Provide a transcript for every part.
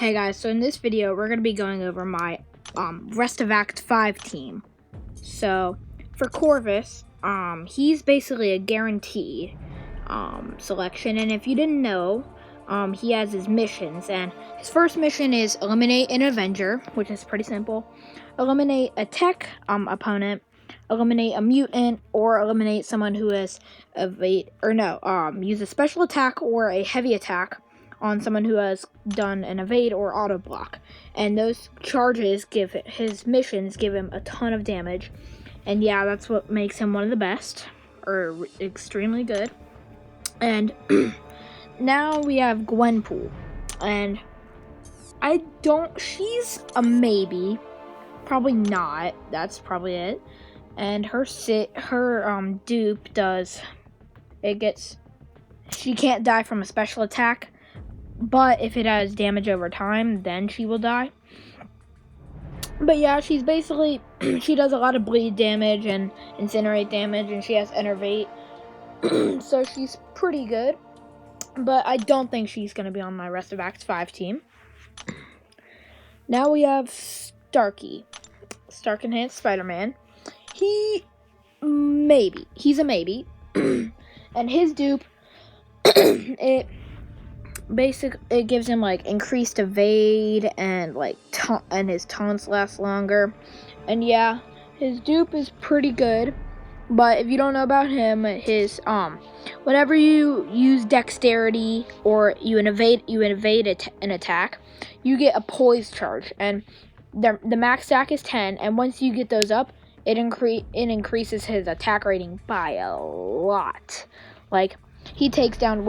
Hey guys, so in this video we're going to be going over my rest of Act 5 team. So for Corvus, he's basically a guaranteed selection, and if you didn't know, he has his missions, and his first mission is eliminate an Avenger, which is pretty simple. Eliminate a tech opponent, eliminate a mutant, or eliminate someone who has use a special attack or a heavy attack on someone who has done an evade or auto block, and those charges his missions give him a ton of damage, and yeah, that's what makes him one of the best, or extremely good. And now we have Gwenpool, and she's a maybe, probably not. That's probably it. And her dupe does she can't die from a special attack. But if it has damage over time, then she will die. But yeah, she's basically, she does a lot of bleed damage and incinerate damage, and she has Enervate. So she's pretty good. But I don't think she's going to be on my rest of Act 5 team. Now we have Stark Enhanced Spider-Man. He's a maybe. And his dupe, it gives him like increased evade and and his taunts last longer, and yeah, his dupe is pretty good. But if you don't know about him, his whenever you use dexterity or you evade an attack, you get a poise charge, and the max stack is 10, and once you get those up, it increases his attack rating by a lot. Like, he takes down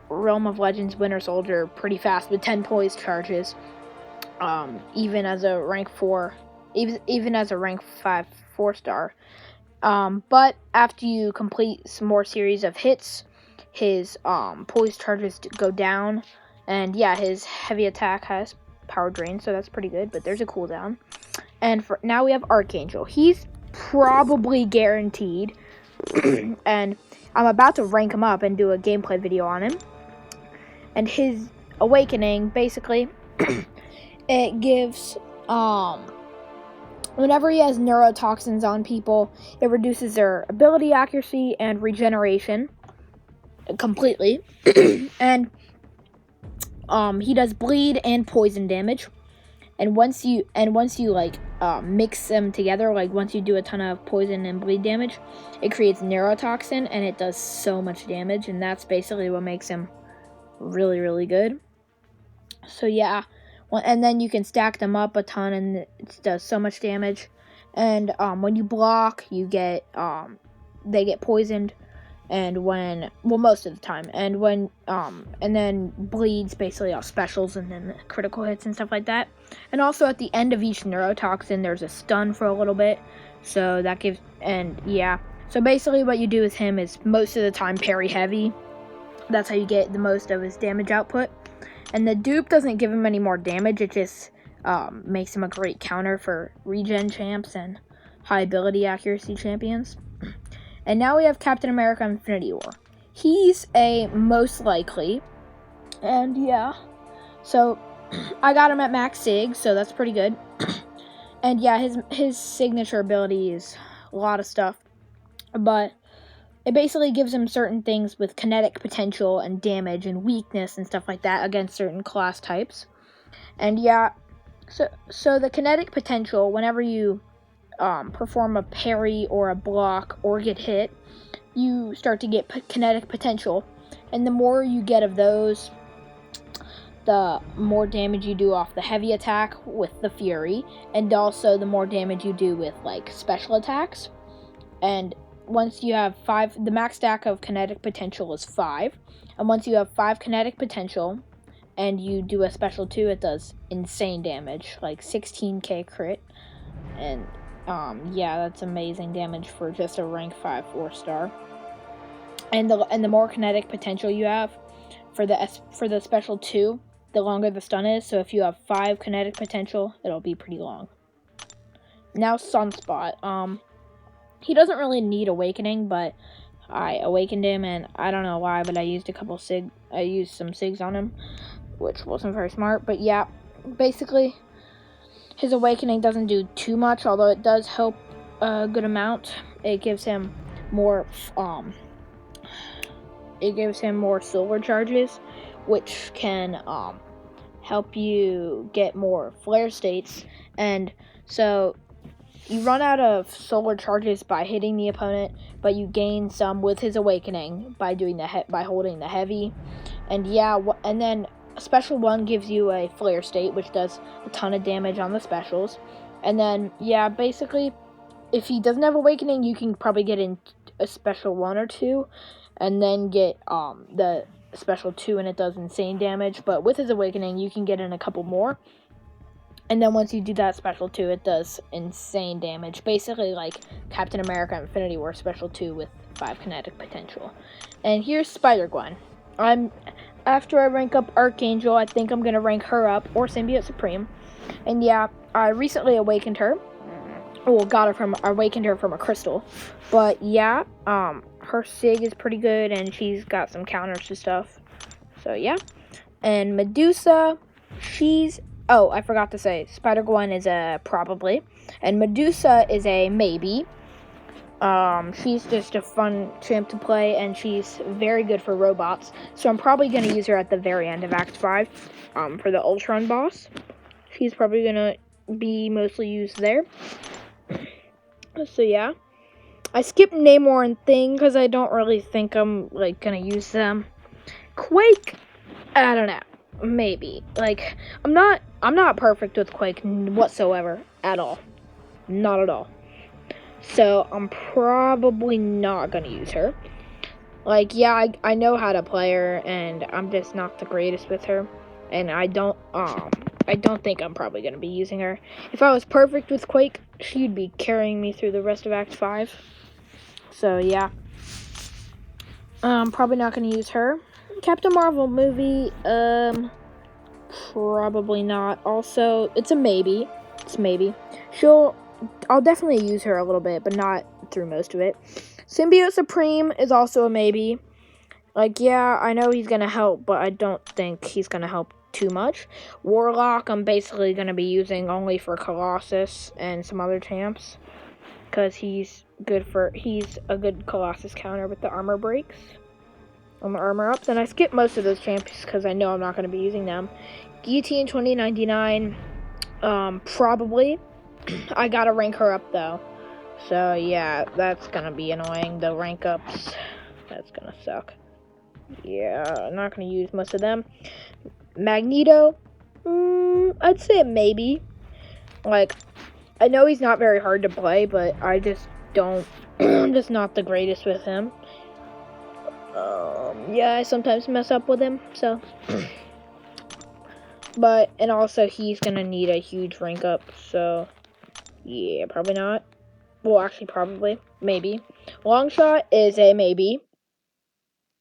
Realm of Legends Winter Soldier pretty fast with 10 poise charges, even as a rank 5 4-star. But after you complete some more series of hits, his poise charges go down, and yeah, his heavy attack has power drain, so that's pretty good, but there's a cooldown. And now we have Archangel. He's probably guaranteed, and I'm about to rank him up and do a gameplay video on him. And his awakening, basically, it gives, whenever he has neurotoxins on people, it reduces their ability accuracy and regeneration completely. And he does bleed and poison damage. And once you mix them together, like once you do a ton of poison and bleed damage, it creates neurotoxin, and it does so much damage, and that's basically what makes him really, really good. So yeah, and then you can stack them up a ton, and it does so much damage. And when you block, you get they get poisoned, and most of the time, and then bleeds basically off specials and then critical hits and stuff like that. And also at the end of each neurotoxin, there's a stun for a little bit, so that gives, and yeah, so basically what you do with him is most of the time parry heavy. That's how you get the most of his damage output. And the dupe doesn't give him any more damage, it just makes him a great counter for regen champs and high ability accuracy champions. And now we have Captain America Infinity War. He's a most likely, and yeah, so I got him at max sig, so that's pretty good. And yeah, his signature ability is a lot of stuff, but it basically gives him certain things with kinetic potential and damage and weakness and stuff like that against certain class types. And yeah, so the kinetic potential, whenever you perform a parry or a block or get hit, you start to get kinetic potential. And the more you get of those, the more damage you do off the heavy attack with the Fury, and also the more damage you do with like special attacks. And once you have 5, the max stack of kinetic potential is 5. And once you have 5 kinetic potential and you do a special 2, it does insane damage, like 16k crit. And yeah, that's amazing damage for just a rank 5 4-star. And the more kinetic potential you have for the special 2, the longer the stun is. So if you have 5 kinetic potential, it'll be pretty long. Now Sunspot. He doesn't really need awakening, but I awakened him, and I don't know why, but I used some SIGs on him. which wasn't very smart. But yeah, basically, his awakening doesn't do too much, although it does help a good amount. It gives him more solar charges, which can help you get more flare states. And so you run out of solar charges by hitting the opponent, but you gain some with his awakening by doing by holding the heavy. And yeah, and then special 1 gives you a flare state, which does a ton of damage on the specials. And then yeah, basically, if he doesn't have awakening, you can probably get in a special 1 or 2, and then get the special 2, and it does insane damage. But with his awakening, you can get in a couple more, and then once you do that special 2, it does insane damage, basically like Captain America Infinity War special 2 with 5 kinetic potential. And here's Spider-Gwen. After I rank up Archangel, I think I'm gonna rank her up, or Symbiote Supreme. And yeah, I recently awakened her. Well, awakened her from a crystal. But yeah, her Sig is pretty good, and she's got some counters to stuff. So yeah. And Medusa, I forgot to say, Spider-Gwen is a probably, and Medusa is a maybe. She's just a fun champ to play, and she's very good for robots. So I'm probably gonna use her at the very end of Act 5, for the Ultron boss. She's probably gonna be mostly used there. So yeah, I skipped Namor and Thing because I don't really think I'm like gonna use them. Quake, I don't know, maybe. Like I'm not perfect with Quake whatsoever at all, not at all. So I'm probably not gonna use her. Like yeah, I know how to play her, and I'm just not the greatest with her, and I don't think I'm probably going to be using her. If I was perfect with Quake, she'd be carrying me through the rest of Act 5. So, yeah. Probably not going to use her. Captain Marvel movie, probably not. Also, it's a maybe. It's maybe. I'll definitely use her a little bit, but not through most of it. Symbiote Supreme is also a maybe. Like, yeah, I know he's going to help, but I don't think he's going to help too much. Warlock, I'm basically going to be using only for Colossus and some other champs, because he's a good Colossus counter with the armor breaks on the armor ups. And I skip most of those champs because I know I'm not going to be using them. Guillotine 2099, probably. I gotta rank her up though, so yeah, that's gonna be annoying. The rank ups, that's gonna suck. Yeah, I'm not gonna use most of them. Magneto, I'd say maybe. Like, I know he's not very hard to play, but I just don't. I'm just not the greatest with him. Yeah, I sometimes mess up with him, so. And also he's gonna need a huge rank up, so yeah, probably not. Well, actually, probably, maybe. Longshot is a maybe.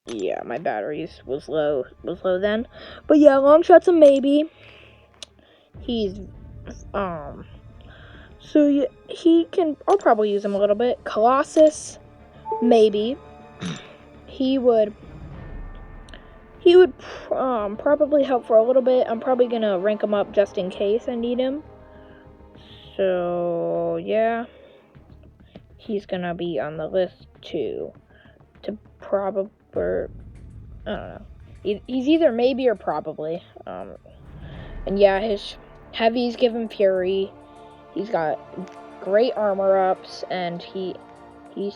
Yeah, my batteries was low then. But yeah, Longshot's a maybe. He's, so yeah, I'll probably use him a little bit. Colossus, maybe. He would probably help for a little bit. I'm probably gonna rank him up just in case I need him. So, yeah. He's gonna be on the list too. To probably, I don't know. He's either maybe or probably. And yeah, his heavies give him fury. He's got great armor ups, and he's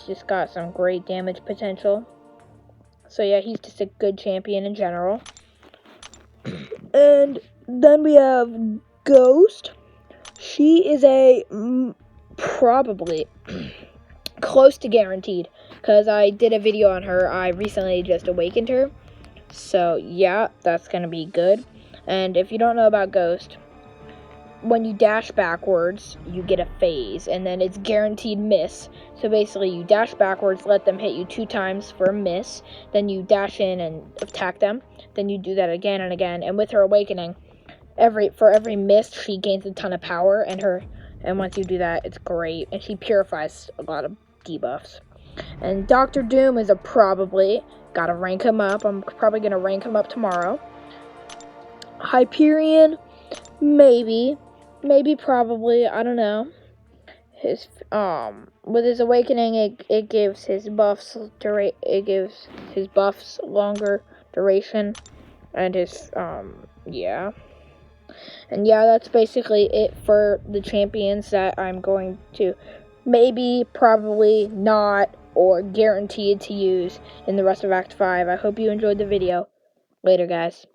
just got some great damage potential. So yeah, he's just a good champion in general. And then we have Ghost. She is a probably close to guaranteed, because I did a video on her. I recently just awakened her. So yeah, that's gonna be good. And if you don't know about Ghost, when you dash backwards, you get a phase, and then it's guaranteed miss. So basically, you dash backwards, let them hit you 2 times for a miss, then you dash in and attack them, then you do that again and again. And with her awakening, for every miss, she gains a ton of power, and once you do that, it's great, and she purifies a lot of debuffs. And Dr. Doom is a probably. Gotta rank him up. I'm probably gonna rank him up tomorrow. Hyperion, maybe, probably, I don't know. His with his awakening, it gives his buffs longer duration, and his yeah. And yeah, that's basically it for the champions that I'm going to maybe, probably not, or guaranteed to use in the rest of Act 5. I hope you enjoyed the video. Later, guys.